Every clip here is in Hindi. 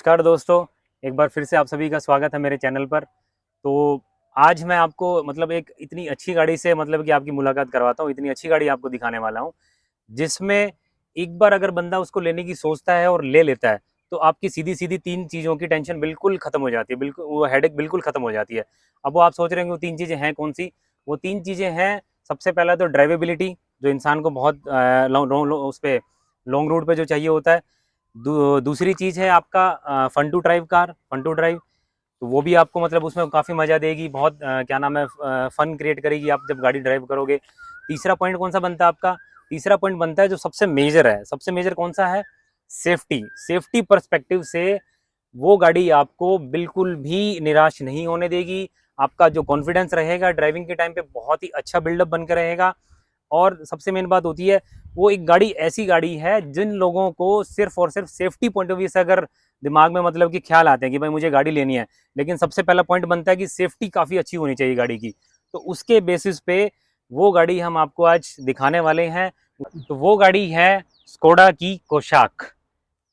नमस्कार दोस्तों, एक बार फिर से आप सभी का स्वागत है मेरे चैनल पर। तो आज मैं आपको मतलब एक इतनी अच्छी गाड़ी से मतलब कि आपकी मुलाकात करवाता हूँ। इतनी अच्छी गाड़ी आपको दिखाने वाला हूँ, जिसमें एक बार अगर बंदा उसको लेने की सोचता है और ले लेता है, तो आपकी सीधी-सीधी 3 चीज़ों की टेंशन बिल्कुल खत्म हो जाती है, बिल्कुल वो हेडेक बिल्कुल खत्म हो जाती है। अब वो आप सोच रहे होंगे वो 3 चीज़ें हैं कौन-सी? वो 3 चीज़ें हैं, सबसे पहला तो ड्राइवेबिलिटी, जो इंसान को बहुत लॉन्ग रूट पे जो चाहिए होता है। दूसरी चीज़ है आपका fun to drive car, fun to drive, तो वो भी आपको मतलब उसमें काफ़ी मज़ा देगी, बहुत क्या नाम है फन क्रिएट करेगी आप जब गाड़ी ड्राइव करोगे। तीसरा पॉइंट कौन सा बनता है आपका? तीसरा पॉइंट बनता है जो सबसे मेजर है, सबसे मेजर कौन सा है? सेफ्टी। सेफ्टी पर्सपेक्टिव से वो गाड़ी आपको बिल्कुल भी निराश नहीं होने देगी। आपका जो कॉन्फिडेंस रहेगा ड्राइविंग के टाइम पे बहुत ही अच्छा बिल्डअप बन के रहेगा। और सबसे मेन बात होती है, वो एक गाड़ी ऐसी गाड़ी है जिन लोगों को सिर्फ और सिर्फ सेफ्टी पॉइंट ऑफ व्यू से अगर दिमाग में मतलब कि ख्याल आते हैं कि भाई मुझे गाड़ी लेनी है, लेकिन सबसे पहला पॉइंट बनता है कि सेफ्टी काफ़ी अच्छी होनी चाहिए गाड़ी की। तो उसके बेसिस पे वो गाड़ी हम आपको आज दिखाने वाले हैं। तो वो गाड़ी है स्कोडा की कोशाक।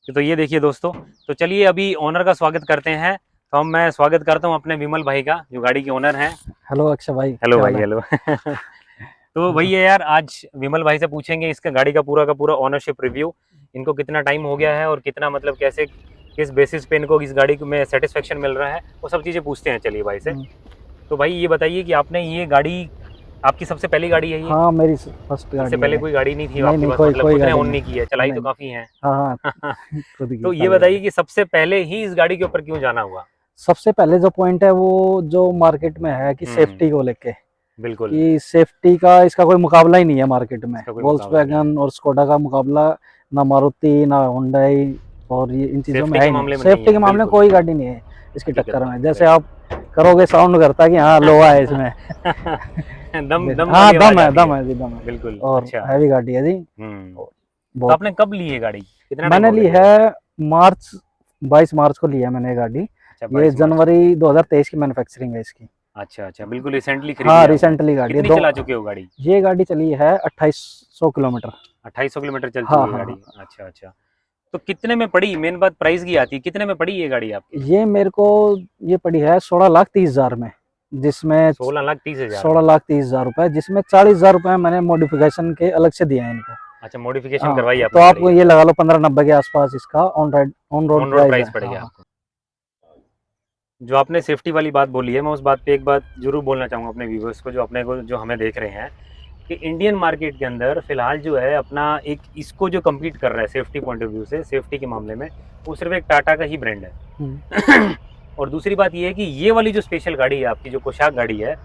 तो ये देखिए दोस्तों, तो चलिए अभी ओनर का स्वागत करते हैं। तो मैं स्वागत करता हूँ अपने विमल भाई का, जो गाड़ी के ओनर हैं। हेलो अक्षय भाई, हेलो क्या भाई, हाल है? हेलो। तो हाँ, भैया यार, आज विमल भाई से पूछेंगे इसका गाड़ी का पूरा ऑनरशिप रिव्यू। इनको कितना टाइम हो गया है और कितना मतलब कैसे किस बेसिस पे इनको इस गाड़ी में सेटिस्फेक्शन मिल रहा है, वो सब चीज़ें पूछते हैं चलिए भाई से। हम्म, तो भाई ये बताइए कि आपने ये गाड़ी, आपकी सबसे पहली गाड़ी है ये? हाँ मेरी फर्स्ट इससे गाड़ी है पहले ये। कोई गाड़ी नहीं थी नहीं आपके नहीं, पास, कोई मतलब कोई खुद ने गाड़ी ओन नहीं। नहीं की है, चलाई तो नहीं, काफ़ी है। हाँ हाँ, खुद की तो ये पहले गाड़ी। बताइए कि सबसे पहले ही इस गाड़ी के ऊपर क्यों जाना हुआ? सबसे पहले जो पॉइंट है वो जो मार्केट में है कि हम्म। सेफ्टी को लेके, बिल्कुल। कि सेफ्टी का इसका कोई मुकाबला ही नहीं है मार्केट में। इसका कोई मुकाबला नहीं है। वोल्क्सवैगन और स्कोडा का मुकाबला ना मारुति ना हुंडई, और ये इन चीज़ों में सेफ्टी है के ही नहीं। मामले में नहीं सेफ्टी है, के मामले में बिल्कुल। कोई गाड़ी नहीं है इसकी हकीकत टक्कर बात में। है, जैसे सही आप करोगे साउंड करता है कि हाँ लोहा है इसमें। दम दम हाँ वाली आवाज आती है। दम है जी, दम है। बिल्कुल, और अच्छा। हैवी गाड़ी है जी। हम्म। तो बहुत। आपने कब ली है गाड़ी, कितना टाइम मैंने हो गया ली लिए है हुए? मार्च 22 मार्च को ली है मैंने गाड़ी। अच्छा, ये 22 मार्च को। जनवरी 2023 की मैन्युफैक्चरिंग है इसकी। अच्छा अच्छा, बिल्कुल रिसेंटली खरीद हाँ लिया आपने। रिसेंटली गाड़ी है कितनी दो। चला चुके हो गाड़ी? ये गाड़ी चली है 2800 किलोमीटर। 2800 किलोमीटर चल हाँ चुकी है हाँ गाड़ी। हाँ। अच्छा अच्छा। तो कितने में पड़ी, मेन बात प्राइस की आती है, कितने में पड़ी ये गाड़ी आपकी? ये मेरे को ये पड़ी है 16,30,000 में, जिसमें 16,30,000 सोलह में। लाख तीस हजार रुपए जिसमें 40,000 रुपए मैंने मॉडिफिकेशन के अलग से दिए हैं इनको। अच्छा, मॉडिफिकेशन करवाई हाँ तो आपने आप गाड़ी के ये अंदर। लगा लो 15-90 के आसपास इसका on road on road price है। प्राइस पड़ेगी हाँ हाँ। आपको। जो आपने सेफ्टी वाली बात बोली है, मैं उस बात पे एक बात जरूर बोलना चाहूँगा अपने व्यूवर्स को, जो अपने को जो हमें देख रहे हैं, कि इंडियन मार्केट के अंदर फिलहाल जो है अपना एक इसको जो कम्पीट कर रहा है सेफ्टी पॉइंट ऑफ व्यू से, सेफ्टी के मामले में, वो सिर्फ एक टाटा का ही ब्रांड हम्म, है। और दूसरी बात ये है कि ये वाली जो स्पेशल गाड़ी है आपकी, जो कोशाक गाड़ी है,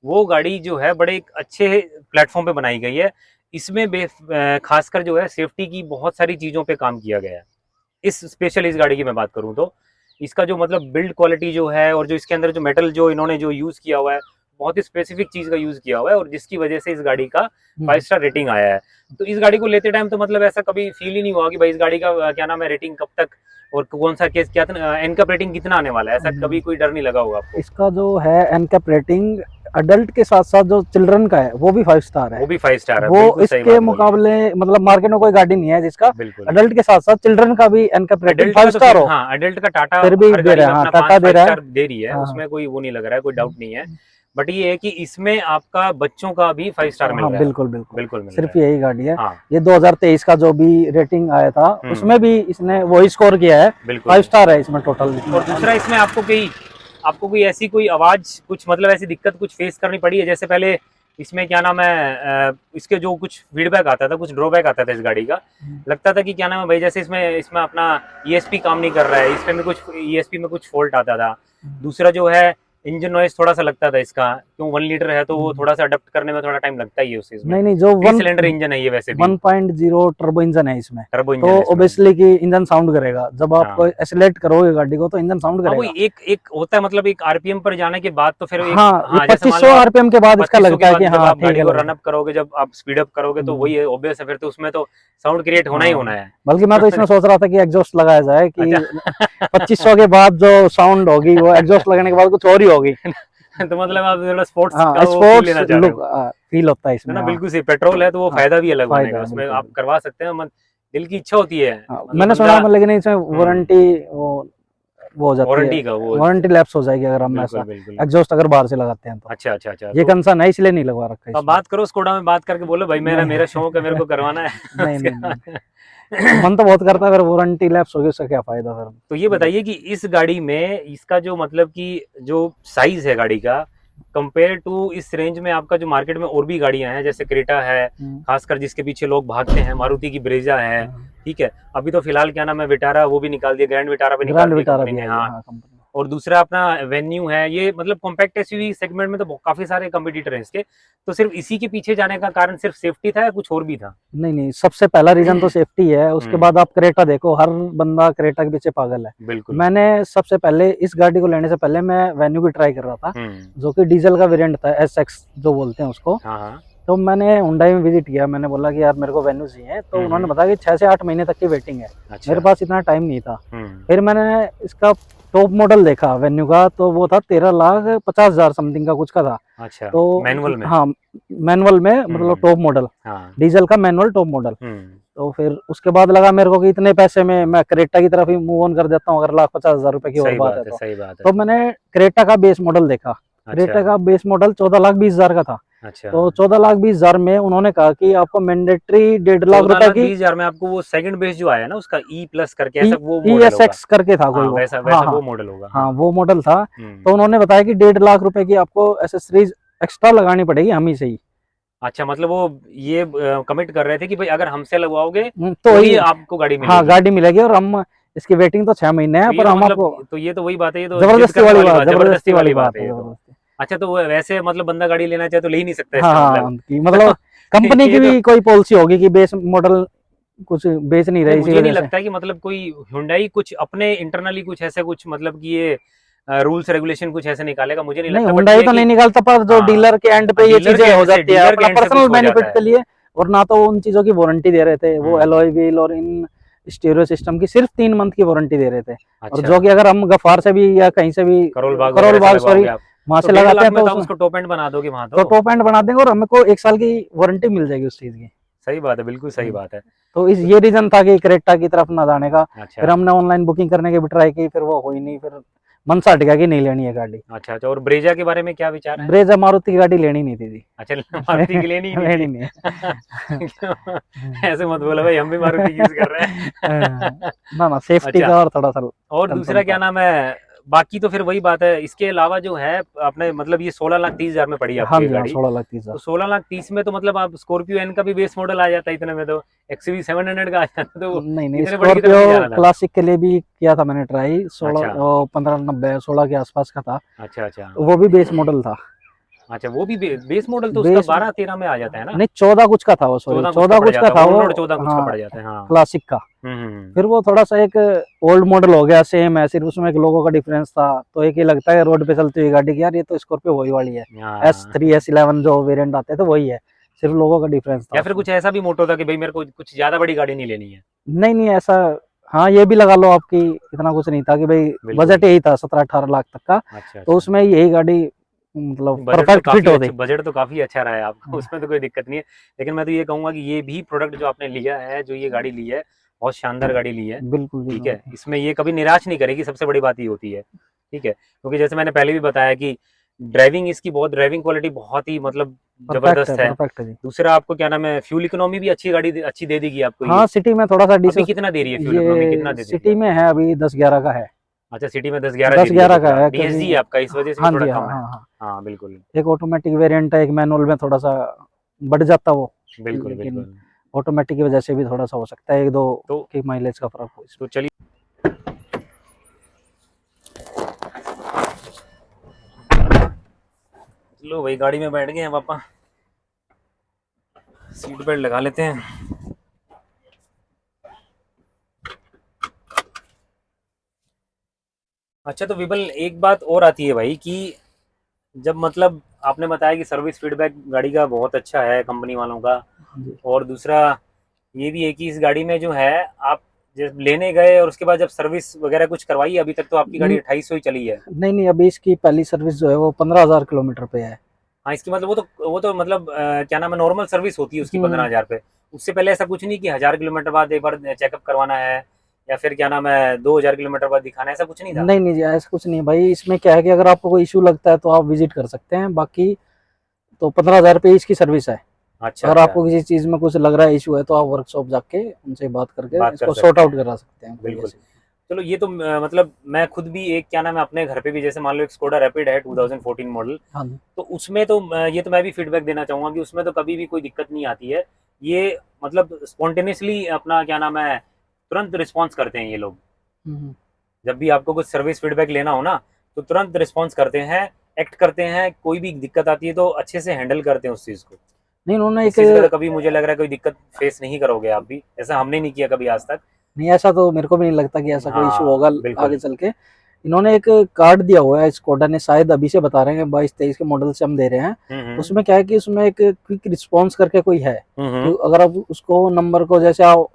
वो गाड़ी जो है बड़े एक अच्छे प्लेटफॉर्म पे बनाई गई है। इसमें खासकर जो है सेफ्टी की बहुत सारी चीज़ों पे काम किया गया है। इस गाड़ी की मैं बात करूँ तो इसका जो मतलब बिल्ड क्वालिटी जो है, और जो इसके अंदर जो मेटल जो इन्होंने जो यूज़ किया हुआ है, बहुत ही स्पेसिफिक चीज़ का यूज़ किया हुआ है, और जिसकी वजह से इस गाड़ी का 5 स्टार रेटिंग आया है। तो इस गाड़ी को लेते टाइम तो मतलब ऐसा कभी फील ही नहीं हुआ कि भाई इस गाड़ी का क्या नाम है रेटिंग कब तक, और कौन सा केस क्या एनकैप रेटिंग कितना आने वाला है, ऐसा कभी हम्म। कोई डर नहीं लगा होगा आपको? इसका जो है एनकैप रेटिंग अडल्ट के साथ साथ जो चिल्ड्रन का है वो भी 5 स्टार है। वो भी 5 स्टार है, वो बिल्कुल सही इसके बात बोली है। मुकाबले मतलब मार्केट में कोई गाड़ी नहीं है जिसका बिल्कुल। अडल्ट के साथ साथ चिल्ड्रन का भी एनकैप रेटिंग अडल्ट फाइव का तो स्टार फिर हो। हाँ, अडल्ट का टाटा फिर भी हर दे गाड़ी रहे में हैं, हाँ अपना टाटा पाँच दे फाइव रहा है। स्टार दे रही है, हाँ हाँ। उसमें कोई वो नहीं लग रहा है, कोई डाउट नहीं है। बट ये है कि इसमें आपका बच्चों का भी 5 स्टार मिल हाँ रहा है बिल्कुल आपको, बिल्कुल। बिल्कुल मिल रहा सिर्फ है। यही गाड़ी है। हाँ। ये 2023 का जो भी रेटिंग आया था हम्म। उसमें भी इसने वही स्कोर किया है। फाइव बिल्कुल। स्टार है इसमें टोटल इसमें। और दूसरा इसमें आपको कोई ऐसी कोई आवाज़ कुछ मतलब ऐसी दिक्कत कुछ फेस करनी पड़ी है? जैसे पहले इसमें क्या नाम है इसके जो कुछ फीडबैक आता था, कुछ ड्रॉबैक आता था इस गाड़ी का, लगता था कि क्या नाम है भाई, जैसे इसमें इसमें अपना ईएसपी काम नहीं कर रहा है, इसमें में कुछ ईएसपी में कुछ फॉल्ट आता था। दूसरा जो है इंजन नॉइस थोड़ा सा लगता था इसका, क्यों 1 लीटर है तो वो थोड़ा सा अडेप्ट करने में थोड़ा टाइम लगता ही है उस चीज़ में। नहीं नहीं, जो 3 सिलेंडर इंजन है ये वैसे भी, 1.0 टर्बो इंजन है इसमें। टर्बो तो इंजन है इसमें। ओबियसली कि इंजन साउंड करेगा जब आप हाँ एक्सेलेरेट करोगे गाड़ी को तो इंजन साउंड हाँ, वही करेगा। एक एक होता है मतलब एक आरपीएम पर जाने के बाद तो फिर एक, हाँ ये हाँ जैसे मान 2500 लो आप आरपीएम के बाद इसका 2500 के लगता है बाद कि जब हाँ आप ठीक गाड़ी है को लग रहा रनअप करोगे, जब आप स्पीड अप करोगे, तो है। वही ऑब्वियस है, फिर तो उसमें तो साउंड क्रिएट होना ही होना है। बल्कि मैं तो इसमें सोच रहा था कि एग्जॉस्ट लगाया जाए कि अच्छा। 2500 के बाद जो साउंड होगी वो एग्जॉस्ट लगाने के बाद कुछ और ही होगी। तो मतलब आप थोड़ा स्पोर्ट्स का हाँ वो फील स्पोर्ट्स लेना चाह रहे लुक हो, फील होता है है इसमें। ना? हाँ बिल्कुल सही, पेट्रोल है तो वो हाँ, फायदा भी अलग होने फायदा का, है उसमें बिल्कुल आप बिल्कुल। करवा सकते हैं, दिल की इच्छा होती है, हाँ मतलब मैंने सुना बंदा। लेकिन इसमें वारंटी वो वो हो जाती वारंटी है, का वो वारंटी लैप्स हो जाएगी अगर हम बिल्कुल ऐसा बिल्कुल। एग्जॉस्ट अगर बाहर से लगाते हैं तो। अच्छा अच्छा अच्छा, ये तो कंसर्न है इसलिए नहीं लगवा रखा अब इसमें। बात करो स्कोडा में, बात करके बोलो भाई मेरा नहीं मेरा शौक है, मेरे को करवाना है नहीं उसके नहीं नहीं, बाद। मन तो बहुत करता है, अगर वारंटी लैप्स होगी उसका क्या फायदा फिर। तो ये बताइए कि इस गाड़ी में इसका जो मतलब कि जो साइज है गाड़ी का, कंपेयर टू इस रेंज में आपका जो मार्केट में और भी गाड़ियां हैं जैसे क्रेटा है, खासकर जिसके पीछे लोग भागते हैं, मारुति की ब्रेजा है, ठीक है, अभी तो फिलहाल क्या नाम है विटारा, वो भी निकाल दिया, ग्रैंड विटारा भी निकाल ग्रैंड दिया विटारा कंपनी भी ने, आई है हाँ। हाँ कंपनी। और दूसरा अपना वेन्यू है, ये मतलब कॉम्पैक्ट एसयूवी सेगमेंट में तो काफी सारे कंपटीटर हैं इसके, तो सिर्फ इसी के पीछे जाने का कारण सिर्फ सेफ्टी था या कुछ और भी था? नहीं नहीं, सबसे पहला रीजन तो सेफ्टी है, उसके बाद आप क्रेटा देखो, हर बंदा क्रेटा के पीछे पागल है। बिल्कुल। मैंने सबसे पहले इस गाड़ी को लेने से पहले मैं वेन्यू की ट्राई कर रहा था, जो कि डीजल का वेरिएंट था, SX जो बोलते हैं उसको। हाँ हाँ। तो मैंने हुंडई में विजिट किया, मैंने बोला कि यार मेरे को वेन्यू चाहिए, तो उन्होंने बताया कि 6 से 8 महीने तक की वेटिंग है। अच्छा। मेरे पास इतना टाइम नहीं था। हम्म। फिर मैंने इसका टॉप मॉडल देखा वेन्यू का, तो वो था 13,50,000 समथिंग का कुछ का था। अच्छा, तो मैनुअल में? हाँ मैनुअल में, मतलब टॉप मॉडल, हाँ। डीजल का मैनुअल टॉप मॉडल। तो फिर उसके बाद लगा मेरे को कि इतने पैसे में मैं क्रेटा की तरफ ही मूव ऑन कर देता हूँ, अगर 1,50,000 रुपए की और सही बात बात है है, तो। सही बात है। तो मैंने क्रेटा का बेस मॉडल देखा। क्रेटा अच्छा का बेस मॉडल 14,20,000 का था। अच्छा। तो 14,20,000 में उन्होंने कहा कि आपको मैंडेटरी 1.5 लाख रुपए की 14,20,000 में आपको वो सेकंड बेस जो आया ना उसका ई प्लस करके, ऐसा वो मॉडल होगा? ESX करके था कोई हाँ, वो। वैसा हाँ वैसा हाँ वो मॉडल होगा, हाँ हाँ। वो मॉडल था। तो हम्म। उन्होंने बताया कि 1.5 लाख रुपए की आपको एसेसरीज एक्स्ट्रा लगानी पड़ेगी हम ही से ही। अच्छा, मतलब वो ये कमिट कर रहे थे कि भाई अगर हमसे लगवाओगे तो तो ही ही आपको गाड़ी हाँ मिलेगी। गाड़ी मिलेगी, और हम इसकी वेटिंग तो 6 महीने है, तो ये पर तो हम मतलब, आपको तो ये तो वही बात है, ये तो जिद जबरदस्ती करने वाली वाली बात, बात, जबरदस्ती वाली बात है है ये तो। जबरदस्ती। अच्छा, तो वो वैसे मतलब बंदा गाड़ी लेना चाहे तो ले ही नहीं सकता हाँ इसका हाँ मतलब? उनकी मतलब कंपनी की ये तो भी कोई पॉलिसी होगी कि बेस मॉडल कुछ बेच नहीं नहीं, रहे इसी मुझे नहीं वजह से। लगता कि मतलब कोई हुंडई कुछ अपने इंटरनली कुछ ऐसे कुछ मतलब कि ये रूल्स रेगुलेशन कुछ ऐसे निकालेगा, मुझे नहीं नहीं लगता, बट हुंडई ये है तो कि नहीं निकालता, पर जो हाँ, डीलर के एंड पे ये डीलर के चीजें हो एंड से, जाती है डीलर के अपना एंड से पर्सनल कुछ हो बेनिफिट जाता के है। लिए। और ना तो वो उन चीजों की वारंटी दे रहे थे, वो हम्म। एलॉय व्हील और इन स्टीरियो सिस्टम की सिर्फ 3 मंथ की वारंटी दे रहे थे। और अच्छा, जो कि अगर हम गफार से भी या कहीं से भी, करोल बाग करोल वगैरह से बाग सॉरी, लगवाओगे आप वहां तो से डेढ़ लगाते लाख हैं में तो तो आप उसमें उसको टॉप एंड बना दोगे वहां तो तो। टॉप एंड बना देंगे, और हमको 1 साल की वारंटी मिल जाएगी उस चीज की। सही बात है, बिल्कुल सही बात है। तो इस ये रीजन था कि क्रेटा की तरफ ना जाने का। अच्छा फिर हमने ऑनलाइन बुकिंग करने की भी ट्राई की, फिर वो हुई नहीं, फिर मन सा हट गया कि नहीं लेनी है गाड़ी। अच्छा अच्छा, और ब्रेजा के बारे में क्या विचार है? ब्रेजा मारुति की गाड़ी लेनी नहीं थी अच्छा, मारुति की लेनी ही नहीं लेनी थी? नहीं है। क्यों? ऐसे मत बोलो भाई, हम भी मारुति यूज कर रहे हैं। ना ना सेफ्टी अच्छा, का और थोड़ा सा और कंसर्न दूसरा क्या था। नाम है, बाकी तो फिर वही बात है, इसके अलावा जो है आपने मतलब ये 16,30,000 में पड़ी हाँ आपको ये जी हाँ, गाड़ी, 16,30,000। तो 16,30,000 में तो मतलब आप स्कॉर्पियो एन का भी बेस मॉडल आ जाता है इतने में, तो XUV 700 का आ जाता, तो नहीं नहीं, इतने बड़ी की तरफ स्कॉर्पियो नहीं जाना था। क्लासिक के लिए भी किया था मैंने ट्राई, अच्छा 1590 16 के आसपास का था। अच्छा अच्छा वो भी बेस मॉडल था। अच्छा, वो भी बेस मॉडल तो उसका बेस 12-13 में आ जाता है ना? नहीं 14 कुछ का था वो, सॉरी 14 कुछ का 14 पड़ कुछ का जाता था है, वो। ऑन रोड 14 कुछ का हाँ पड़ जाता है, हाँ। क्लासिक का। फिर वो थोड़ा सा एक ओल्ड मॉडल हो गया, सेम है, सिर्फ उसमें एक लोगों का डिफरेंस था। तो एक ही लगता है रोड पे चलती हुई गाड़ी की, यार ये तो स्कॉर्पियो वही वाली है। हाँ। S3 S11 जो वेरिएंट आते हैं तो वही है, सिर्फ लोगों का डिफरेंस था या फिर उसमें। कुछ ऐसा भी मोटो था कि भाई मेरे को कुछ ज्यादा बड़ी गाड़ी नहीं लेनी है? नहीं नहीं ऐसा, हाँ ये भी लगा लो आपकी, इतना कुछ नहीं था कि भाई बिल्कुल। बजट यही था 17-18 लाख तक का। अच्छा तो अच्छा, उसमें यही गाड़ी मतलब बजट तो परफेक्ट फिट काफी होती। अच्छा, बजट तो काफी अच्छा रहा है आपका, उसमें तो कोई दिक्कत नहीं है। लेकिन मैं तो ये कहूंगा कि ये भी प्रोडक्ट जो आपने लिया है, जो ये गाड़ी ली है, बहुत शानदार गाड़ी ली है। बिल्कुल जी ठीक है, बिल्कुल। इसमें ये कभी निराश नहीं करेगी, सबसे बड़ी बात ये होती है। ठीक है, क्योंकि जैसे मैंने पहले भी बताया कि ड्राइविंग इसकी बहुत, ड्राइविंग क्वालिटी बहुत ही मतलब जबरदस्त है। परफेक्ट है जी। दूसरा आपको क्या नाम है, फ्यूल इकोनॉमी भी अच्छी गाड़ी अच्छी दे देगी आपको ये। हाँ सिटी में थोड़ा सा अभी डीजल, कितना दे रही है फ्यूल इकोनॉमी, कितना ये दे देगी सिटी आपको? में है अभी 10-11 का है। अच्छा, सिटी में 10-11 दे दस रही है, ग्यारह तो का फिर है क्योंकि, DSG है आपका, इस वजह से भी हाँ थोड़ा जी हाँ कम है। हाँ हाँ, हाँ बिल्कुल एक ऑटोमेटिक वेरिएंट है, एक मैनुअल में थोड़ा सा बढ़ जाता वो। बिल्कुल लेकिन बिल्कुल। ऑटोमेटिक की वजह से भी थोड़ा सा हो सकता है 1-2 तो की माइलेज का फर्क हो इसमें। तो चलिए, लो भाई गाड़ी में बैठ गए हैं पापा, सीट बेल्ट लगा लेते हैं। अच्छा, तो विबल एक बात और आती है भाई कि जब मतलब आपने बताया कि सर्विस फीडबैक गाड़ी का बहुत अच्छा है कंपनी वालों का, जी। और दूसरा ये भी है कि इस गाड़ी में जो है आप जब लेने गए और उसके बाद जब सर्विस वगैरह कुछ करवाई, अभी तक तो आपकी गाड़ी 2800 ही चली है। नहीं नहीं, अभी इसकी पहली सर्विस जो है वो 15,000 किलोमीटर पे है। हाँ, इसकी मतलब वो तो मतलब क्या नाम है, नॉर्मल सर्विस होती है उसकी हम्म, 15,000 पे। उससे पहले ऐसा कुछ नहीं कि 1000 किलोमीटर बाद एक बार चेकअप करवाना है या फिर क्या नाम है 2000 किलोमीटर बाद दिखाना, ऐसा कुछ नहीं था? नहीं नहीं जी, ऐसा कुछ नहीं भाई। इसमें क्या है कि अगर आपको कोई इशू लगता है तो आप विजिट कर सकते हैं, बाकी तो 15,000 रुपये इसकी सर्विस है। अच्छा अगर अच्छा, आपको किसी चीज में कुछ लग रहा है इशू है तो आप वर्कशॉप जाके उनसे बात करके बात कर इसको सॉर्ट सकते आउट हैं, करा सकते हैं कोई बिल्कुल। ऐसी। चलो ये तो मतलब मैं खुद भी एक क्या नाम है अपने घर पे भी, जैसे मान लो एक स्कोडा रैपिड है 2014 मॉडल, हाँ जी। तो उसमें तो ये तो मैं भी फीडबैक देना चाहूंगा कि उसमें तो कभी भी कोई दिक्कत नहीं आती है। ये मतलब स्पॉन्टेनियसली अपना क्या नाम है तुरंत रिस्पॉन्स करते हैं ये लोग। हम्म। जब भी आपको कुछ सर्विस फीडबैक लेना हो ना, तो तुरंत रिस्पॉन्स करते हैं, एक्ट करते हैं, कोई भी दिक्कत आती है तो अच्छे से हैंडल करते हैं उस चीज़ को। नहीं उन्होंने इस एक, चीज़ का तो कभी मुझे लग रहा है कोई दिक्कत फेस नहीं करोगे आप भी, ऐसा हमने नहीं किया कभी आज तक। नहीं ऐसा तो मेरे को भी नहीं लगता कि ऐसा कोई इशू हाँ होगा आगे बिल्कुल। चल के। इन्होंने एक कार्ड दिया हुआ है स्कोडा ने, शायद अभी से बता रहे हैं 22-23 के मॉडल से हम दे रहे हैं। हम्म, उसमें क्या है कि उसमें एक क्विक रिस्पॉन्स करके कोई है कि हम्म। अगर आप उसको नंबर को, जैसे आप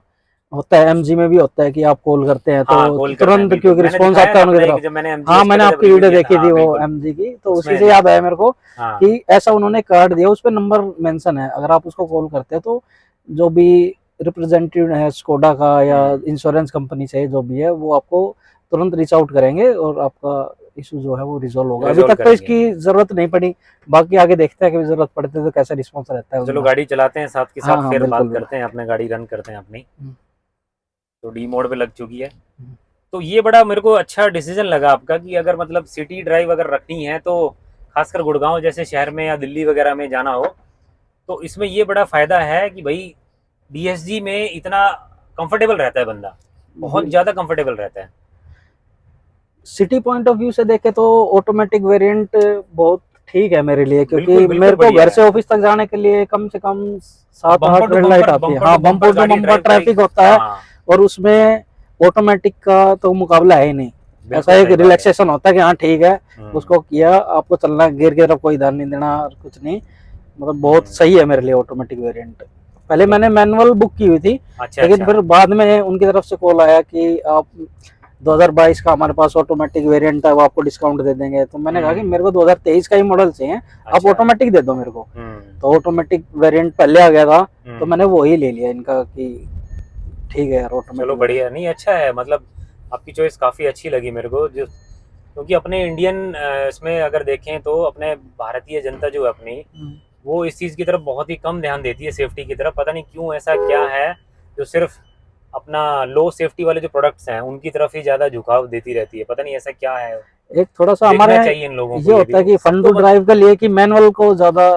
होता है एमजी में भी होता है कि आप कॉल करते हैं हाँ तो कॉल करते हैं तुरंत बिल्कुल, क्विक मैंने रिस्पॉन्स दिखाया आता ना है उनकी अपना तरफ। एक, जब मैंने हाँ एमजीएस का मैंने जब आपकी रिव्यू वीडियो दिया देखी था, थी हाँ वो बिल्कुल। एमजी की, तो उसी उसमें से याद आया मेरे को हाँ कि ऐसा उन्होंने कार्ड दिया, उस पर नंबर मेंशन है। अगर आप उसको कॉल करते हैं तो जो भी रिप्रेजेंटेटिव है स्कोडा का या इंश्योरेंस कंपनी से जो भी है, वो आपको तुरंत रीच आउट करेंगे और आपका इशू जो है वो रिजॉल्व होगा। अभी रिजॉल्व तक तो करेंगे। इसकी जरूरत नहीं पड़ी, बाकी आगे देखते हैं कि जरूरत पड़ती है तो कैसा रिस्पॉन्स रहता है चलो उनका। गाड़ी चलाते हैं साथ के साथ, हाँ हाँ फिर बिल्कुल बात बिल्कुल। करते हैं, अपने गाड़ी रन करते हैं अपनी। हम्म, तो डी मोड पे लग चुकी है। हम्म। तो ये बड़ा मेरे को अच्छा डिसीजन लगा आपका कि अगर मतलब सिटी ड्राइव अगर रखनी है तो खासकर गुड़गांव जैसे शहर में या दिल्ली वगैरह में जाना हो, तो इसमें ये बड़ा फ़ायदा है कि भाई डीएसजी में इतना कंफर्टेबल रहता है बंदा, बहुत ज़्यादा कंफर्टेबल रहता है। सिटी पॉइंट ऑफ व्यू से देखे तो ऑटोमेटिक वेरिएंट बहुत ठीक है मेरे लिए, क्योंकि बिल्कुल बिल्कुल मेरे को बढ़िया घर है। से ऑफिस तक जाने के लिए कम से कम अब 7-8 रेड लाइट आती है। बम्पर हाँ, टू बम्पर बम्पर टू गाड़ी बम्पर ड्राइव करी। ट्रैफिक होता है, हाँ और उसमें ऑटोमेटिक का तो मुकाबला है ही नहीं। ऐसा बिल्कुल एक सही बात है। रिलैक्सेशन होता है कि हाँ ठीक है, हम्म, उसको किया, आपको चलना, गियर की तरफ कोई ध्यान नहीं देना और कुछ नहीं। मतलब बहुत हम्म। सही है मेरे लिए ऑटोमेटिक वेरिएंट। पहले चलो मैंने मैनुअल बुक की हुई थी, अच्छा लेकिन अच्छा। फिर बाद में उनकी तरफ से कॉल आया कि आप 2022 का हमारे पास ऑटोमेटिक वेरिएंट है, वो आपको डिस्काउंट दे देंगे। तो मैंने कहा कि मेरे को 2023 का ही मॉडल चाहिए, आप अच्छा। ऑटोमेटिक दे दो मेरे को। हम्म तो ऑटोमेटिक वेरिएंट पहले आ गया था, तो हम्म। मैंने वो ही ले लिया इनका कि ठीक है यार चलो ऑटोमेटिक बढ़िया, वेरिएंट। नहीं अच्छा है, मतलब आपकी चॉइस काफ़ी अच्छी लगी मेरे को, जो क्योंकि अपने इंडियन इसमें अगर देखें तो अपने भारतीय जनता जो है अपनी, वो इस चीज़ की तरफ बहुत ही कम ध्यान देती है, सेफ्टी की तरफ। पता नहीं क्यों, ऐसा क्या है जो सिर्फ अपना लो सेफ्टी वाले जो प्रोडक्ट्स हैं उनकी तरफ ही ज़्यादा झुकाव देती रहती है, पता नहीं ऐसा क्या है। एक थोड़ा सा हमारे देखना यहाँ चाहिए इन लोगों को ये ये होता है भी, कि सब फन टू तो ड्राइव के लिए कि मैनुअल को ज्यादा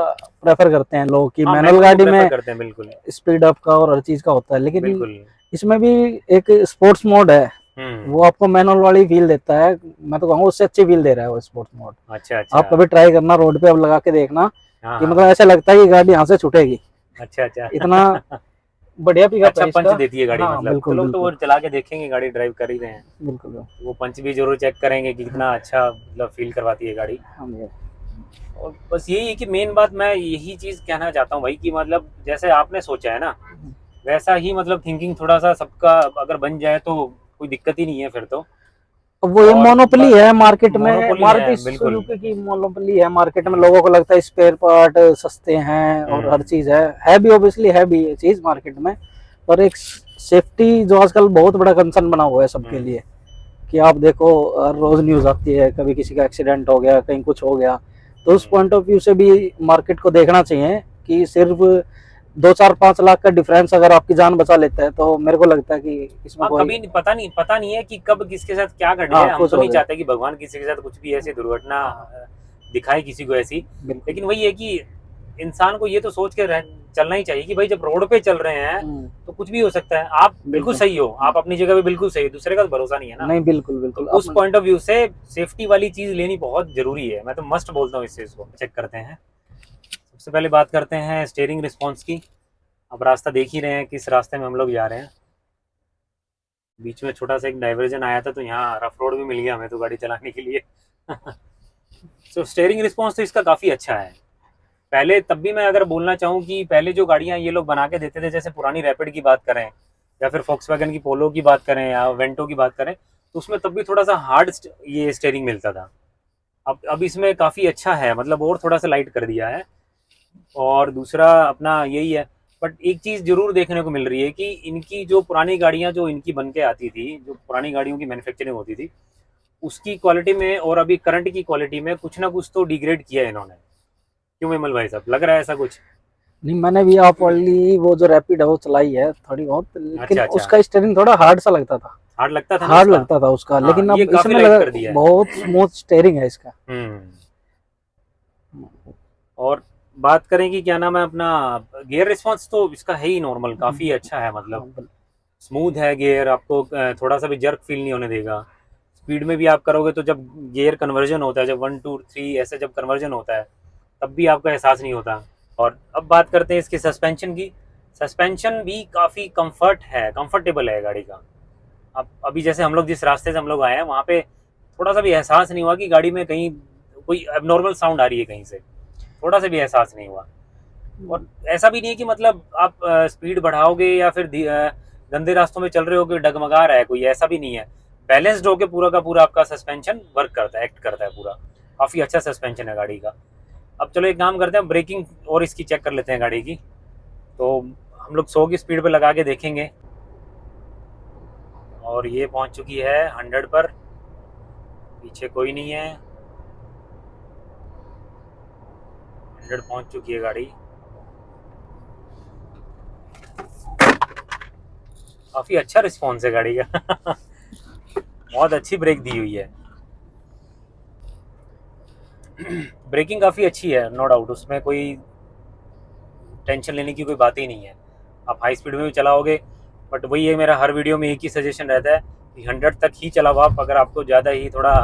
प्रेफर करते हैं लोग, कि हाँ मैनुअल मैनुअल को गाड़ी प्रेफर में करते हैं बिल्कुल। स्पीड अप का और हर चीज का होता है, लेकिन बिल्कुल। इसमें भी एक स्पोर्ट्स मोड है, हम्म। वो आपको मैनुअल वाली फील देता है। मैं तो कहूँगा उससे अच्छी फील दे रहा है वो स्पोर्ट्स मोड। अच्छा आप अच्छा। कभी ट्राई करना, रोड पे अब लगा के देखना हाँ कि हाँ मतलब ऐसा लगता है कि गाड़ी यहाँ से छूटेगी, अच्छा अच्छा। इतना बढ़िया पिकअप अच्छा है पंच इसका। देती है गाड़ी, हाँ मतलब बिल्कुल चलो तो बिल्कुल वो चला के देखेंगे, गाड़ी ड्राइव कर ही रहे हैं, बिल्कुल। वो पंच भी जरूर चेक करेंगे कि कितना अच्छा मतलब फील करवाती है गाड़ी। हाँ जी। और बस यही है कि मेन बात मैं यही चीज़ कहना चाहता हूँ भाई कि मतलब जैसे आपने सोचा है ना, वैसा ही मतलब थिंकिंग थोड़ा सा सबका अगर बन जाए तो कोई दिक्कत ही नहीं है फिर तो। अब वो ये और मोनोपोली है मार्केट में, मोनोपोली है मारुति बिल्कुल। सुजुकी की मोनोपोली है मार्केट में। लोगों को लगता है स्पेयर पार्ट सस्ते हैं और हर हम्म चीज है भी, ऑब्वियसली है भी ये चीज मार्केट में। पर एक सेफ्टी जो आजकल बहुत बड़ा कंसर्न बना हुआ है सबके हम्म लिए, कि आप देखो हर रोज न्यूज आती है, कभी किसी का एक्सीडेंट हो गया, कहीं कुछ हो गया। तो उस हम्म। पॉइंट ऑफ व्यू से भी मार्केट को देखना चाहिए कि सिर्फ 2-4-5 लाख का डिफरेंस अगर आपकी जान बचा लेता है, तो मेरे को लगता है कि इसमें हाँ कोई, कभी नहीं, पता नहीं है कि कब किसके साथ क्या घट हाँ जाए। हम कुछ तो हो नहीं जाए। चाहते कि भगवान किसी के साथ कुछ भी ऐसी दुर्घटना हाँ दिखाए किसी को ऐसी। बिल्कुल। लेकिन वही है कि इंसान को ये तो सोच के चलना ही चाहिए कि भाई जब रोड पे चल रहे हैं तो कुछ भी हो सकता है। आप बिल्कुल बिल्कुल। सही हो, आप अपनी जगह पे बिल्कुल सही हो, दूसरे का तो भरोसा नहीं है ना। नहीं बिल्कुल तो बिल्कुल उस पॉइंट ऑफ व्यू से सेफ्टी वाली चीज लेनी बहुत जरूरी है, मैं तो मस्ट बोलता हूँ इस चीज को। चेक करते हैं, सबसे पहले बात करते हैं स्टीयरिंग रिस्पॉन्स की। अब रास्ता देख ही रहे हैं किस रास्ते में हम लोग जा रहे हैं। बीच में छोटा सा एक डाइवर्जन आया था तो यहाँ रफ रोड भी मिल गया हमें तो गाड़ी चलाने के लिए। तो स्टीयरिंग रिस्पॉन्स तो इसका काफ़ी अच्छा है। पहले तब भी मैं अगर बोलना चाहूँ कि पहले जो गाड़ियाँ ये लोग बना के देते थे, जैसे पुरानी रैपिड की बात करें या फिर फोक्सवैगन की पोलो की बात करें या वेंटो की बात करें, तो उसमें तब भी थोड़ा सा हार्ड ये स्टीयरिंग मिलता था। अब इसमें काफ़ी अच्छा है, मतलब और थोड़ा सा लाइट कर दिया है। और दूसरा अपना यही है, बट एक चीज जरूर देखने को मिल रही है कि इनकी जो पुरानी गाड़ियां जो इनकी बन के आती थी, जो पुरानी गाड़ियों की मैन्युफैक्चरिंग होती थी, उसकी क्वालिटी में और अभी करंट की क्वालिटी में कुछ ना कुछ तो डिग्रेड किया है इन्होंने। क्यों विमल भाई साहब, लग रहा है ऐसा कुछ? नहीं, मैंने भी आप वाली वो जो रैपिड है वो चलाई है थोड़ी बहुत, लेकिन अच्छा अच्छा, उसका स्टीयरिंग थोड़ा हार्ड सा लगता था। हार्ड लगता था ना हार्ड इसका? लगता था उसका, हाँ, लेकिन ये अब काफी इसमें लाइट लगा कर दिया है। बहुत स्मूथ स्टीयरिंग है इसका। और बात करें कि क्या नाम है अपना, गियर रिस्पॉन्स तो इसका है ही नॉर्मल, काफी अच्छा है, मतलब स्मूथ है गियर, आपको थोड़ा सा भी जर्क फील नहीं होने देगा। स्पीड में भी आप करोगे तो जब गियर कन्वर्जन होता है, जब 1 2 3 ऐसे जब कन्वर्जन होता है, तब भी आपको एहसास नहीं होता। और अब बात करते हैं इसकी सस्पेंशन की। सस्पेंशन भी काफ़ी कंफर्टेबल है गाड़ी का। अब अभी जैसे हम लोग जिस रास्ते से हम लोग आए हैं वहाँ पे थोड़ा सा भी एहसास नहीं हुआ कि गाड़ी में कहीं कोई एबनॉर्मल साउंड आ रही है कहीं से, थोड़ा सा भी एहसास नहीं हुआ। और ऐसा भी नहीं है कि मतलब आप स्पीड बढ़ाओगे या फिर गंदे रास्तों में चल रहे हो कि डगमगा रहा है कोई, ऐसा भी नहीं है। बैलेंस्ड होके पूरा का पूरा आपका सस्पेंशन वर्क करता है, एक्ट करता है पूरा। काफ़ी अच्छा सस्पेंशन है गाड़ी का। अब चलो एक काम करते हैं, ब्रेकिंग और इसकी चेक कर लेते हैं गाड़ी की। तो हम लोग 100 की स्पीड पे लगा के देखेंगे, और ये पहुंच चुकी है 100 पर, पीछे कोई नहीं है, 100 पहुंच चुकी है गाड़ी। काफ़ी अच्छा रिस्पॉन्स है गाड़ी का बहुत अच्छी ब्रेक दी हुई है ब्रेकिंग काफ़ी अच्छी है, नो डाउट, उसमें कोई टेंशन लेने की कोई बात ही नहीं है। आप हाई स्पीड में भी चलाओगे, बट वही है, मेरा हर वीडियो में एक ही सजेशन रहता है कि 100 तक ही चलाओ आप। अगर आपको ज़्यादा ही थोड़ा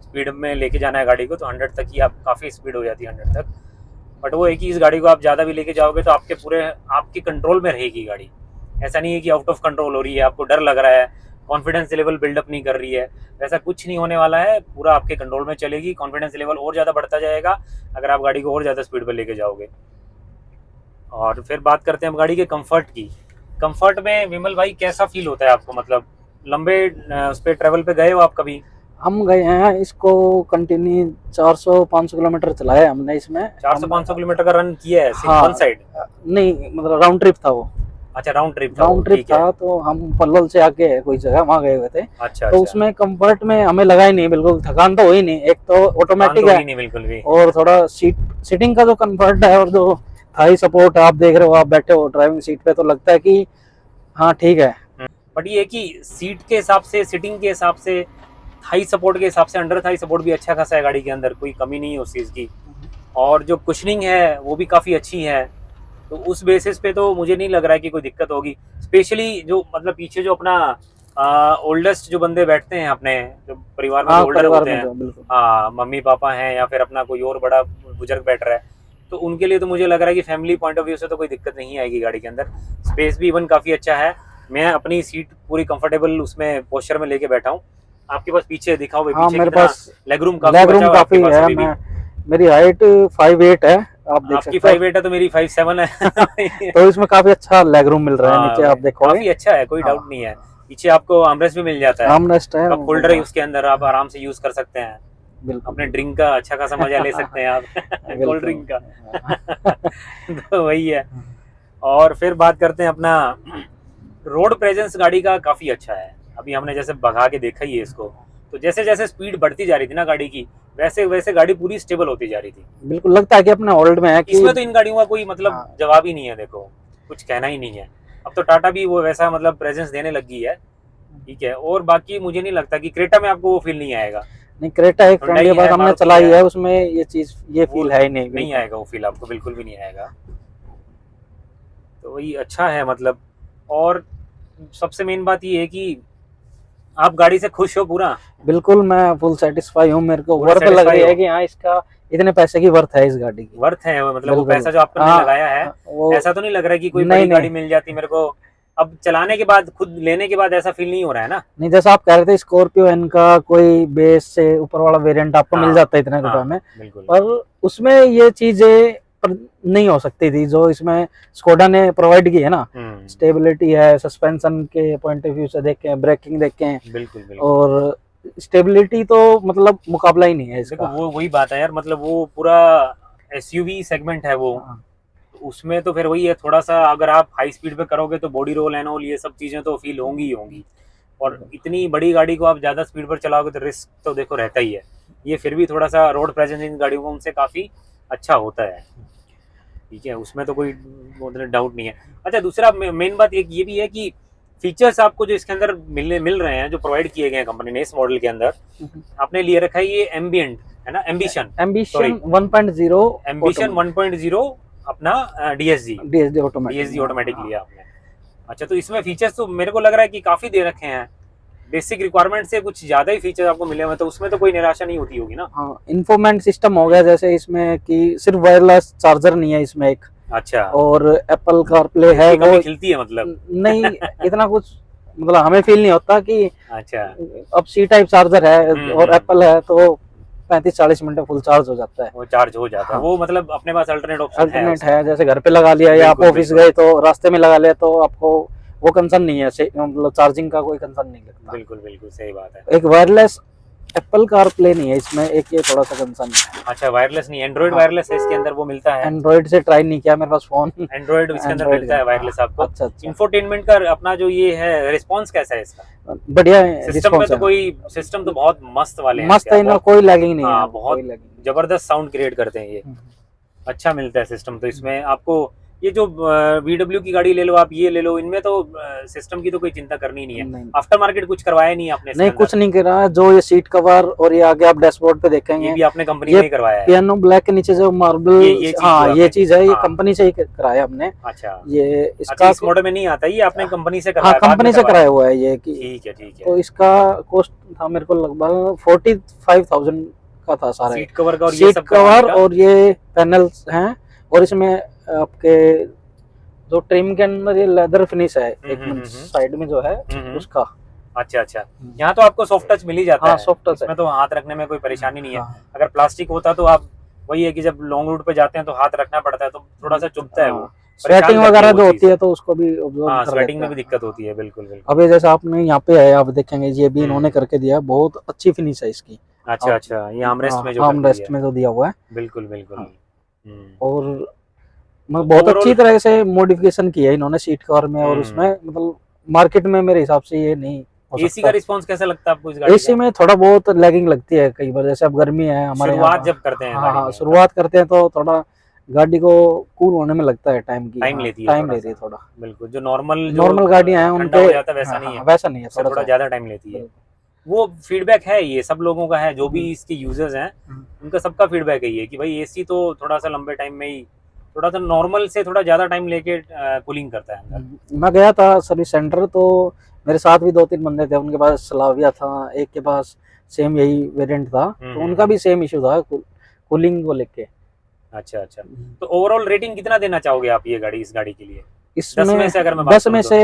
स्पीड में लेके जाना है गाड़ी को तो 100 तक ही, आप काफ़ी स्पीड हो जाती है 100 तक। बट वो एक ही, इस गाड़ी को आप ज़्यादा भी लेके जाओगे तो आपके पूरे आपके कंट्रोल में रहेगी गाड़ी। ऐसा नहीं है कि आउट ऑफ कंट्रोल हो रही है, आपको डर लग रहा है, कॉन्फिडेंस लेवल बिल्डअप नहीं कर रही है, वैसा कुछ नहीं होने वाला है। पूरा आपके कंट्रोल में चलेगी, कॉन्फिडेंस लेवल और ज़्यादा बढ़ता जाएगा अगर आप गाड़ी को और ज़्यादा स्पीड पर लेके जाओगे। और फिर बात करते हैं हम गाड़ी के कंफर्ट की। कंफर्ट में विमल भाई कैसा फील होता है आपको, मतलब लंबे उस पर ट्रेवल पे गए हो आप कभी? हम गए हैं, इसको कंटिन्यू 400-500 किलोमीटर चलाया हमने इसमें। 400-500 किलोमीटर का रन किया है हाँ, वन साइड? नहीं मतलब राउंड ट्रिप था वो। अच्छा, राउंड ट्रिप था, राउंड ट्रिप ठीक है। था, तो हम पल्वल से आके कोई जगह वहाँ गए हुए थे। अच्छा तो उसमें कंफर्ट में हमें लगा ही नहीं, बिल्कुल थकान तो हुई नहीं। एक तो ऑटोमेटिक है नहीं बिल्कुल भी। और थोड़ा सीटिंग का जो कंफर्ट है और जो थाई सपोर्ट आप देख रहे हो, आप बैठे हो ड्राइविंग सीट पे, तो लगता है कि हाँ ठीक है। बट ये कि सीट के हिसाब से, सिटिंग के हिसाब से, थाई सपोर्ट के हिसाब से, अंडर थाई सपोर्ट भी अच्छा खासा है गाड़ी के अंदर, कोई कमी नहीं है उस चीज़ की। और जो कुशनिंग है वो भी काफ़ी अच्छी है, तो उस बेसिस पे तो मुझे नहीं लग रहा है कि कोई दिक्कत होगी। स्पेशली जो मतलब पीछे जो अपना ओल्डेस्ट जो बंदे बैठते हैं अपने, जो परिवार में ओल्डर होते हैं, हाँ, मम्मी पापा हैं या फिर अपना कोई और बड़ा बुजुर्ग बैठ रहा है, तो उनके लिए तो मुझे लग रहा है कि फैमिली पॉइंट ऑफ व्यू से तो कोई दिक्कत नहीं आएगी गाड़ी के अंदर। स्पेस भी इवन काफ़ी अच्छा है। मैं अपनी सीट पूरी कंफर्टेबल उसमें पोस्चर में लेके बैठा हूँ। आपके पास पीछे दिखाओ भाई, हाँ, पीछे मेरे कितना पास लेग रूम काफी है। मैं मेरी हाइट 5'8" है, आप देख आपकी सकते हो। 5'8" है तो मेरी 5'7" है तो इसमें काफी अच्छा लेग रूम मिल रहा है, नीचे आप देखोगे काफी अच्छा है, कोई डाउट नहीं है। पीछे आपको आर्मरेस्ट भी मिल जाता है, आर्मरेस्ट है, कप होल्डर है उसके अंदर, आप आराम से यूज कर सकते हैं। बिल्कुल अपने ड्रिंक का अच्छा खासा मजा ले सकते हैं आप कोल्ड ड्रिंक का तो वही है। और फिर बात करते हैं अपना रोड प्रेजेंस, गाड़ी का काफी अच्छा है। अभी हमने जैसे भगा के देखा ही है इसको, तो जैसे जैसे स्पीड बढ़ती जा रही थी ना गाड़ी की, वैसे वैसे गाड़ी पूरी स्टेबल होती जा रही थी। बिल्कुल लगता है कि अपने ओल्ड में है कि इसमें तो इन गाड़ियों का कोई मतलब हाँ। जवाब ही नहीं है, देखो कुछ कहना ही नहीं है। अब तो टाटा भी वो वैसा मतलब प्रेजेंस देने लगी है, ठीक है। और बाकी मुझे नहीं लगता कि क्रेटा में आपको वो फील नहीं आएगा। नहीं, क्रेटा एक फ्रेंड के पास हमने चलाई है, उसमें ये चीज ये फील है ही नहीं आएगा वो फील आपको, बिल्कुल भी नहीं आएगा। तो वही अच्छा है मतलब। और सबसे मेन बात ये है कि आप गाड़ी से खुश हो पूरा? बिल्कुल, मैं फुल सेटिस्फाई हूँ। मेरे को वर्थ लग रही है कि हाँ, इसका इतने पैसे की वर्थ है, इस गाड़ी की वर्थ है, मतलब वो पैसा जो आपने लगाया है, ऐसा तो नहीं लग रहा है कि कोई बड़ी गाड़ी मिल जाती मेरे को अब चलाने के बाद, खुद लेने के बाद ऐसा फील नहीं हो रहा है ना। नहीं, जैसा आप कह रहे थे स्कॉर्पियो एन का कोई बेस से ऊपर वाला वेरिएंट आपको मिल जाता है इतने रुपए में, पर उसमें ये चीजें नहीं हो सकती थी जो इसमें स्कोडा ने प्रोवाइड की है ना। स्टेबिलिटी है, सस्पेंशन के पॉइंट ऑफ व्यू से देखें, ब्रेकिंग देखें, बिल्कुल और स्टेबिलिटी तो मतलब मुकाबला ही नहीं है इसका। वो वही बात है यार, मतलब वो पूरा एसयूवी सेगमेंट है वो, उसमें तो फिर वही है, थोड़ा सा अगर आप हाई स्पीड पे करोगे तो बॉडी रोल एंड ऑल ये सब चीज़ें तो फील होंगी ही होंगी, और इतनी बड़ी गाड़ी को आप ज़्यादा स्पीड पर चलाओगे तो रिस्क तो देखो रहता ही है। ये फिर भी थोड़ा सा रोड प्रेजेंस इन गाड़ियों को उनसे काफ़ी अच्छा होता है, ठीक है, उसमें तो कोई मतलब डाउट नहीं है। अच्छा, दूसरा मेन बात एक ये भी है कि फीचर्स आपको जो इसके अंदर मिल रहे हैं, जो प्रोवाइड किए गए हैं कंपनी ने इस मॉडल के अंदर, आपने लिए रखा है ये एम्बियंट, है ना, एम्बिशन 1.0 एम्बिशन 1.0 अपना डीएसडी ऑटोमेटिक लिया आपने। अच्छा, तो इसमें फीचर्स तो मेरे को लग रहा है कि काफ़ी दे रखे हैं, बेसिक रिक्वायरमेंट से कुछ ज़्यादा ही फीचर आपको मिले हुए, तो उसमें तो कोई निराशा नहीं होती होगी ना। हाँ, इन्फोमेंट सिस्टम हो गया जैसे इसमें कि सिर्फ वायरलेस चार्जर नहीं है इसमें एक, अच्छा, और एप्पल कारप्ले है वो वो खिलती है मतलब नहीं इतना कुछ मतलब हमें फील नहीं होता कि अच्छा, अब सी टाइप चार्जर है और एप्पल है तो 35-40 मिनट में फुल चार्ज हो जाता है, वो चार्ज हो जाता है। हाँ। वो मतलब अपने पास अल्टरनेट ऑप्शन अल्टरनेट है, जैसे घर पे लगा लिया या आप ऑफिस गए तो रास्ते में लगा लिया तो आपको वो कंसर्न नहीं है, मतलब चार्जिंग का कोई कंसर्न नहीं लगता। बिल्कुल बिल्कुल सही बात है। एक वायरलेस एप्पल कारप्ले नहीं है इसमें, एक ये थोड़ा सा कंसर्न है। अच्छा, वायरलेस नहीं, एंड्रॉइड हाँ। वायरलेस है इसके अंदर, वो मिलता है। एंड्रॉइड से ट्राई नहीं किया, मेरे पास फोन एंड्रॉइड इसके अंदर मिलता है वायरलेस आपको। अच्छा अच्छा, इंफोटेनमेंट का अपना जो ये है रिस्पॉन्स कैसा है इसका? बढ़िया सिस्टम में तो कोई सिस्टम तो बहुत मस्त वाले हैं, मस्त है ना, कोई लैगिंग नहीं है, बहुत जबरदस्त साउंड क्रिएट करते हैं ये, अच्छा मिलता है सिस्टम। तो इसमें आपको ये जो VW की गाड़ी ले लो आप, ये ले लो, इनमें तो सिस्टम की तो कोई चिंता करनी नहीं है। आफ्टर मार्केट कुछ करवाया नहीं आपने? नहीं, कुछ नहीं करा। जो ये सीट कवर और ये आगे आप डैशबोर्ड पे देखेंगे, ये भी आपने कंपनी में ही करवाया है। पियानो ब्लैक के नीचे जो मार्बल, हाँ ये चीज है, ये कंपनी से ही कराया हमने। अच्छा, ये इसका इस मॉडल में नहीं आता, ये आपने कंपनी से कराया? हाँ, कंपनी से कराया हुआ है ये। ठीक है ठीक है। तो इसका कॉस्ट था मेरे को लगभग 45,000 का था सारा, सीट कवर का और ये सब कवर और ये पैनल्स हैं, और इसमें आपके जो ट्रिम के अंदर ये लेदर फिनिश है एक साइड में जो है उसका। अच्छा अच्छा, यहाँ तो आपको सॉफ्ट टच मिल ही जाता है। सॉफ्ट टच इसमें तो हाथ रखने में कोई परेशानी नहीं है। हाँ। अगर प्लास्टिक होता तो आप वही है कि जब लॉन्ग रूट पे जाते हैं तो हाथ रखना पड़ता है, तो थोड़ा सा चुभता है वो। स्वेटिंग वगैरह जो होती है तो उसको भी हाँ, स्वेटिंग में भी दिक्कत होती है। बिल्कुल बिल्कुल। अभी जैसे आपने यहाँ पे है, आप देखेंगे ये भी इन्होंने करके दिया, बहुत अच्छी फिनिश है इसकी। अच्छा अच्छा, ये आर्मरेस्ट में जो आर्मरेस्ट में जो दिया हुआ है, बिल्कुल बिल्कुल। और बहुत अच्छी तरह से मॉडिफिकेशन की है इन्होंने सीट कवर में, और उसमें मतलब मार्केट में मेरे हिसाब से ये नहीं। एसी का रिस्पांस कैसा लगता है आपको इस गाड़ी का? एसी में थोड़ा बहुत लैगिंग लगती है कई बार, जैसे अब गर्मी है हमारे शुरुआत जब करते हैं, हाँ शुरुआत करते हैं तो थोड़ा गाड़ी को कूल होने में लगता है टाइम लेती है थोड़ा। बिल्कुल, जो नॉर्मल गाड़ियां हैं उनके वैसा नहीं है, वैसा नहीं है, थोड़ा ज्यादा टाइम लेती है। वो फीडबैक है, ये सब लोगों का है, जो भी इसके यूजर्स हैं उनका सबका फीडबैक है ये कि भाई एसी तो थोड़ा सा लंबे टाइम में ही, थोड़ा सा नॉर्मल से थोड़ा ज्यादा टाइम लेके कूलिंग करता है अंदर। मैं गया था सर्विस सेंटर, तो मेरे साथ भी 2-3 बंदे थे, उनके पास स्लाविया था, एक के पास सेम यही वेरिएंट था, तो उनका भी सेम इशू था कूलिंग को लेके। अच्छा अच्छा, तो ओवरऑल रेटिंग कितना देना चाहोगे आप ये गाड़ी, इस गाड़ी के लिए? इसमें 10 में से अगर मैं 10 में से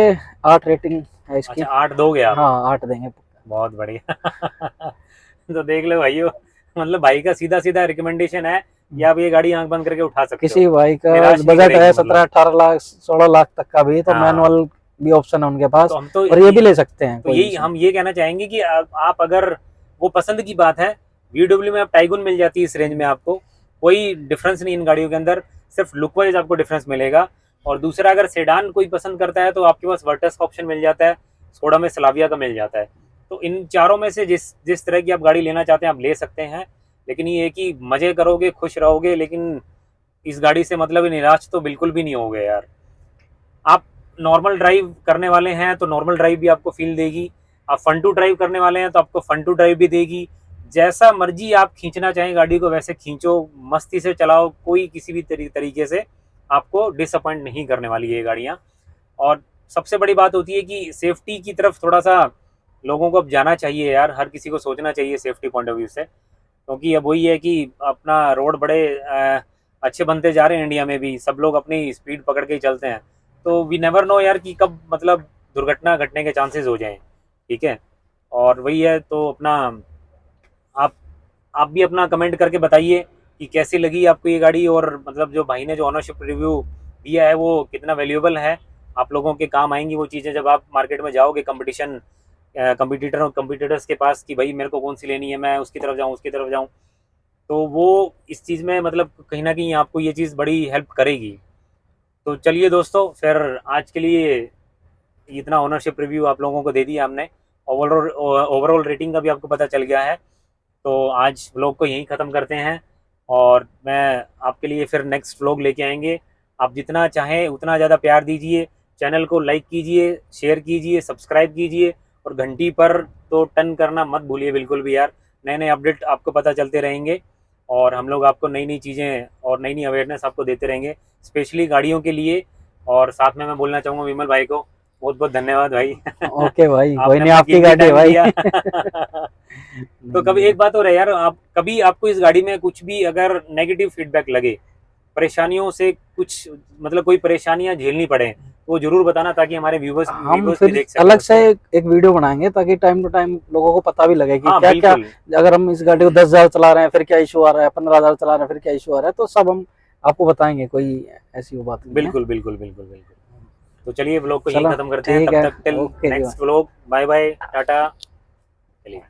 8 रेटिंग है इसकी। अच्छा, 8 दोगे आप? हाँ 8 देंगे। बहुत बढ़िया। तो देख लो भाइयों, मतलब भाई का सीधा सीधा रिकमेंडेशन है, या आप ये गाड़ी आंख बंद करके उठा सकते हो। किसी भाई का बजट है 17-18 लाख 16 लाख तक का भी, तो मैनुअल भी ऑप्शन है उनके पास, तो और ये भी ले सकते हैं। तो यही हम ये कहना चाहेंगे कि आप अगर, वो पसंद की बात है, VW में आप टाइगुन मिल जाती है इस रेंज में, आपको कोई डिफरेंस नहीं इन गाड़ियों के अंदर, सिर्फ लुक वाइज आपको डिफरेंस मिलेगा। और दूसरा, अगर सेडान कोई पसंद करता है तो आपके पास वर्टस का ऑप्शन मिल जाता है, स्कोडा में स्लाविया का मिल जाता है। तो इन चारों में से जिस तरह की आप गाड़ी लेना चाहते हैं आप ले सकते हैं, लेकिन ये है कि मजे करोगे, खुश रहोगे, लेकिन इस गाड़ी से मतलब निराश तो बिल्कुल भी नहीं होगे यार। आप नॉर्मल ड्राइव करने वाले हैं तो नॉर्मल ड्राइव भी आपको फील देगी, आप फन टू ड्राइव करने वाले हैं तो आपको फन टू ड्राइव भी देगी। जैसा मर्जी आप खींचना चाहें गाड़ी को वैसे खींचो, मस्ती से चलाओ, कोई किसी भी तरीके से आपको डिसअपॉइंट नहीं करने वाली ये गाड़ियाँ। और सबसे बड़ी बात होती है कि सेफ्टी की तरफ थोड़ा सा लोगों को अब जाना चाहिए यार, हर किसी को सोचना चाहिए सेफ्टी पॉइंट ऑफ व्यू से, क्योंकि अब वही है कि अपना रोड बड़े अच्छे बनते जा रहे हैं इंडिया में भी, सब लोग अपनी स्पीड पकड़ के ही चलते हैं, तो वी नेवर नो यार कि कब मतलब दुर्घटना घटने के चांसेस हो जाएं, ठीक है। और वही है, तो अपना आप भी अपना कमेंट करके बताइए कि कैसी लगी आपको ये गाड़ी, और मतलब जो भाई ने जो ऑनरशिप रिव्यू दिया है वो कितना वैल्यूएबल है, आप लोगों के काम आएंगी वो चीज़ें जब आप मार्केट में जाओगे कंपटीटर्स के पास कि भाई मेरे को कौन सी लेनी है, मैं उसकी तरफ जाऊँ, तो वो इस चीज़ में मतलब कहीं ना कहीं आपको ये चीज़ बड़ी हेल्प करेगी। तो चलिए दोस्तों, फिर आज के लिए इतना ओनरशिप रिव्यू आप लोगों को दे दिया हमने, ओवरऑल रेटिंग का भी आपको पता चल गया है। तो आज व्लॉग को यहीं ख़त्म करते हैं, और मैं आपके लिए फिर नेक्स्ट व्लॉग लेके आएंगे। आप जितना चाहें उतना ज़्यादा प्यार दीजिए, चैनल को लाइक कीजिए, शेयर कीजिए, सब्सक्राइब कीजिए, और घंटी पर तो टर्न करना मत भूलिए बिल्कुल भी यार। नए नए अपडेट आपको पता चलते रहेंगे, और हम लोग आपको नई नई चीज़ें और नई नई अवेयरनेस आपको देते रहेंगे, स्पेशली गाड़ियों के लिए। और साथ में मैं बोलना चाहूँगा विमल भाई को बहुत बहुत धन्यवाद भाई। ओके भाई, कोई आपने नहीं, अपना आपकी कीमती गाड़ी है टाइम भाई। दिया। तो कभी नहीं, एक बात और है यार, आप कभी आपको इस गाड़ी में कुछ भी अगर नेगेटिव फीडबैक लगे, परेशानियों से कुछ मतलब कोई परेशानियां झेलनी पड़े, तो वो जरूर बताना, ताकि हमारे व्यूवर्स हम व्यूवर्स भी फिर देख सकें अलग से उसको। एक वीडियो बनाएंगे ताकि टाइम टू टाइम लोगों को पता भी लगे कि हाँ क्या क्या, बिल्कुल अगर हम इस गाड़ी को 10,000 चला रहे हैं फिर क्या इशू आ रहा है, 15,000 चला रहे हैं फिर क्या इशू आ रहा है, तो सब हम आपको बताएंगे, कोई ऐसी वो बात नहीं है। बिल्कुल बिल्कुल बिल्कुल बिल्कुल। तो चलिए व्लॉग को यहीं चलो खत्म करते हैं, ठीक तब है, तक टिल ओके जी। Next vlog, bye bye, ta-ta. चलिए।